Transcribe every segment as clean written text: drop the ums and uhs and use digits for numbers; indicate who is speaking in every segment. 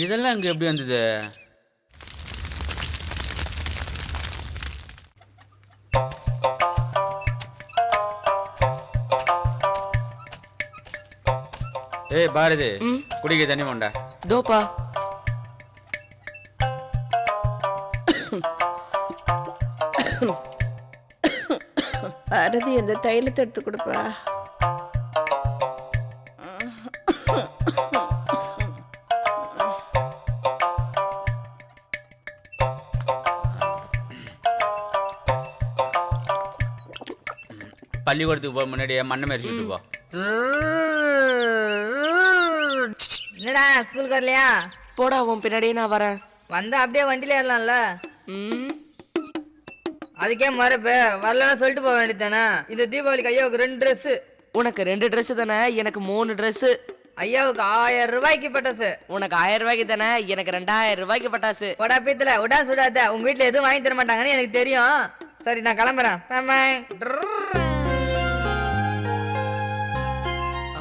Speaker 1: இதெல்லாம் இங்கே எப்படி வந்தது? ஏய் பாரதி, குடிக்க தண்ணி கொண்டா.
Speaker 2: தோப்பா.
Speaker 3: பாரதி அந்த தைலத்தை எடுத்து கொடுப்பா.
Speaker 1: பள்ளிக்கூடத்துக்கு போக முன்னாடியே மண்ணை மறிச்சுட்டு போ.
Speaker 4: என்னடா ஸ்கூலுக்கு வரலையா?
Speaker 2: போடா, உன் பின்னாடியே நான் வரேன்.
Speaker 4: வந்தா அப்படியே வண்டியில ஏறலாம்ல.
Speaker 2: ம்,
Speaker 4: அதுக்கே மறப்ப வரலன்னு சொல்லிட்டு போக வேண்டியதானே. இந்த தீபாவளிக்கு ஐயாவுக்கு 2 ட்ரெஸ்.
Speaker 2: உனக்கு 2 ட்ரெஸ் தானே, எனக்கு 3 ட்ரெஸ்.
Speaker 4: ஐயாவுக்கு 1000 ரூபாய்க்கு பட்டாசு.
Speaker 2: உனக்கு 1000 ரூபாய்க்கு தானே, எனக்கு 2000 ரூபாய்க்கு பட்டாசு.
Speaker 4: போடா பீத்துல உடா சுடாத. உங்க வீட்டுல எதுவும் வாங்கி தர மாட்டாங்கன்னு எனக்கு தெரியும். சரி நான் கிளம்புறேன்.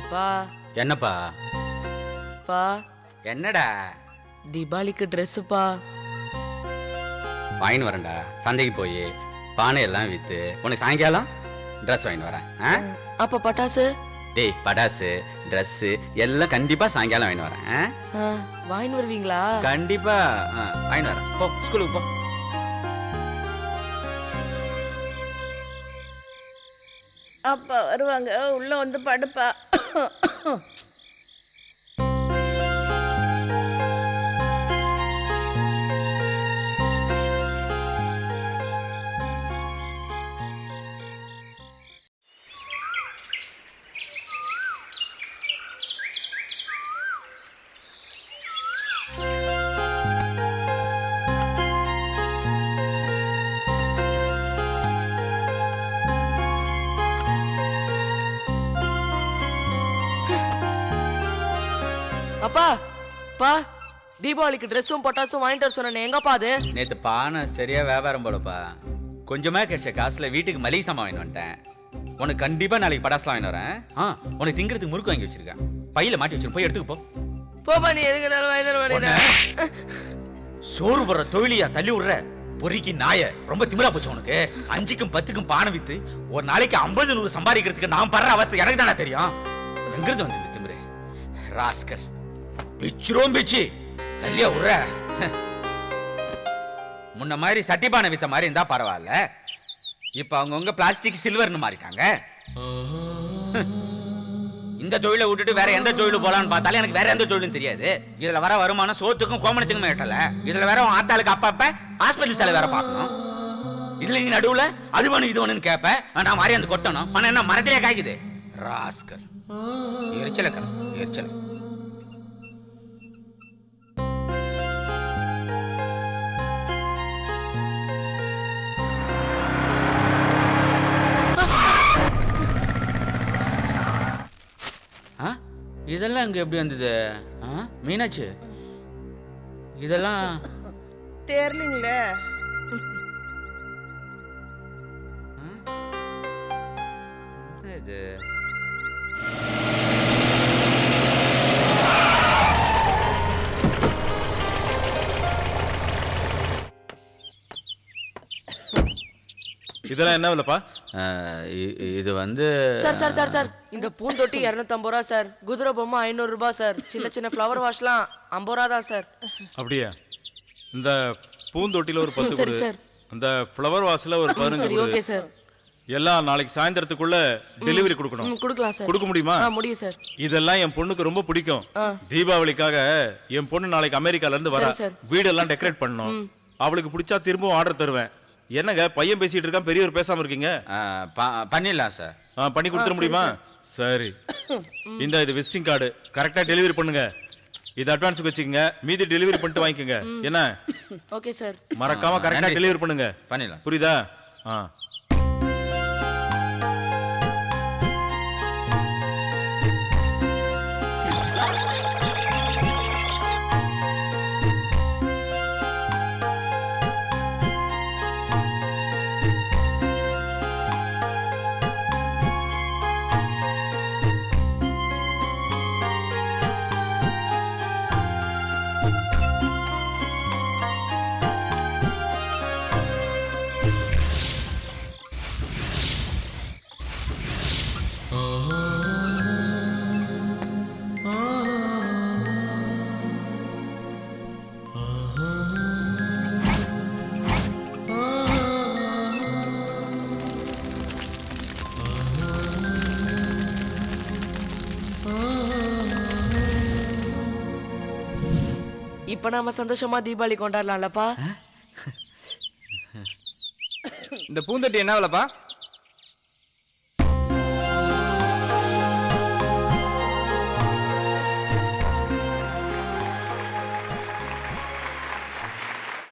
Speaker 2: அப்பா.
Speaker 1: என்னப்பா?
Speaker 2: பா,
Speaker 1: என்னடா?
Speaker 2: தீபாவளிக்கு ட்ரெஸ்ஸுப்பா.
Speaker 1: வாங்கின்னு வரேன்டா. சந்தைக்கு போய் பானையெல்லாம் விற்று உனக்கு சாயங்காலம் ட்ரெஸ் வாங்கிட்டு வரேன்.
Speaker 2: அப்ப பட்டாசு?
Speaker 1: டேய், படாசு ட்ரெஸ்ஸு எல்லாம் கண்டிப்பாக சாயங்காலம் வாங்கிட்டு வரேன்.
Speaker 2: வாங்கின்னு வருவீங்களா?
Speaker 1: கண்டிப்பாக வாங்கிட்டு வரேன். போ, ஸ்கூலுக்கு போ.
Speaker 3: அப்பா வருவாங்க, உள்ள வந்து படுப்பா.
Speaker 2: அப்பா, பா, தீபாவளிக்கு ட்ரெஸ்ஸும் பட்டாசும் வாங்கிட்டு வர சொன்னேன், எங்கப்பா அது?
Speaker 1: நேற்று பானை சரியா வியாபாரம் போலப்பா. கொஞ்சமாக கிடைச்ச காசில் வீட்டுக்கு மளிகை சாமான் வாங்கிட்டு வந்துட்டேன். உனக்கு கண்டிப்பாக நாளைக்கு படாசுலாம் வாங்கிட்டு வரேன். உனக்கு திங்கிறதுக்கு முறுக்கு வாங்கி வச்சிருக்கேன். பையில மாட்டி வச்சிருக்கேன், போய் எடுத்துக்கு போ.
Speaker 2: போப்பா, நீ எதுக்கு நாள் வாங்கி தர மாட்டேன்?
Speaker 1: சோறு போடுற தொழிலியா தள்ளி விடுற பொறிக்கு நாய. ரொம்ப திமிரா போச்சு உனக்கு. 5க்கும் 10க்கும் பானை வித்து ஒரு நாளைக்கு 50-100 சம்பாதிக்கிறதுக்கு நான் படுற அவஸ்தை எனக்கு தானே தெரியும். எங்கிருந்து வந்து இந்த திமிரு ராஸ்கர்? பிச்சுரும் பிச்சு தள்ளியா விடுற. முன்ன மாதிரி சட்டி பானை வித்த மாதிரி இருந்தா பரவாயில்ல. இப்ப அவங்கவுங்க பிளாஸ்டிக் சில்வர்னு மாறிட்டாங்க. இந்த தொழிலை விட்டுட்டு வேற எந்த தொழில் போலான்னு பார்த்தாலும் எனக்கு வேற எந்த தொழிலும் தெரியாது. இதுல வர வருமானம் சோத்துக்கும் கோமணத்துக்கும் ஏட்டல. இதுல வேற ஆத்தாளுக்கு அப்பப்ப ஹாஸ்பிட்டல் செலவு வேற பார்க்கணும். இதுல நீ நடுவுல அது வேணும் இது வேணும்னு கேட்ப. நான் மாறி அந்த கொட்டணும். பணம் என்ன மரத்திலே காய்க்குது ராஸ்கர். எரிச்சல எரிச்சல. இதெல்லாம் இங்கே எப்படி வந்தது? மீனாட்சி, இதெல்லாம்
Speaker 3: தெரியலீங்களே.
Speaker 1: இது
Speaker 5: இதெல்லாம் என்ன விலைப்பா?
Speaker 1: இது வந்து
Speaker 2: சார் சார் சார் சார், இந்த பூந்தொட்டி 250 ரூபா சார். குதிரை பொம்மை 500 ரூபாய் சார். சின்ன சின்ன ஃப்ளவர் வாஷ்லாம் 50 ரூபா தான் சார்.
Speaker 5: அப்படியா? இந்த பூந்தொட்டியில் ஒரு 10
Speaker 2: சரி
Speaker 5: கொடு.
Speaker 2: சார்.
Speaker 5: அந்த ஃப்ளவர் வாஷ்ல ஒரு 15
Speaker 2: சரி, ஓகே சார்.
Speaker 5: எல்லாம் நாளைக்கு சாயந்தரத்துக்குள்ள டெலிவரி கொடுக்கணும்.
Speaker 2: கொடுக்கலாம் சார்.
Speaker 5: கொடுக்க முடியுமா?
Speaker 2: முடியும் சார்.
Speaker 5: இதெல்லாம் என் பொண்ணுக்கு ரொம்ப பிடிக்கும். தீபாவளிக்காக என் பொண்ணு நாளைக்கு அமெரிக்கால இருந்து வர. வீடெல்லாம் டெக்கரேட் பண்ணணும். அவளுக்கு பிடிச்சா திரும்பவும் ஆர்டர் தருவேன். என்னங்க பையன் பேசிட்டு இருக்கான், பெரியவர் பேசாம இருக்கீங்க?
Speaker 1: பண்ணிடலாம் சார்.
Speaker 5: பண்ணி கொடுத்துட முடியுமா? சரி, இந்த இது விசிட்டிங் கார்டு கரெக்டா டெலிவரி பண்ணுங்க. இது அட்வான்ஸுக்கு வச்சுக்கோங்க, மீதி டெலிவரி பண்ணிட்டு வாங்கிக்கோங்க. என்ன?
Speaker 2: Okay sir.
Speaker 5: மறக்காம கரெக்டா டெலிவரி பண்ணுங்க.
Speaker 1: பண்ணிடலாம்.
Speaker 5: புரியுதா?
Speaker 2: இப்ப நாம சந்தோஷமா தீபாவளி கொண்டாடலாம்லப்பா.
Speaker 6: இந்த பூந்தொட்டி என்ன விலைப்பா?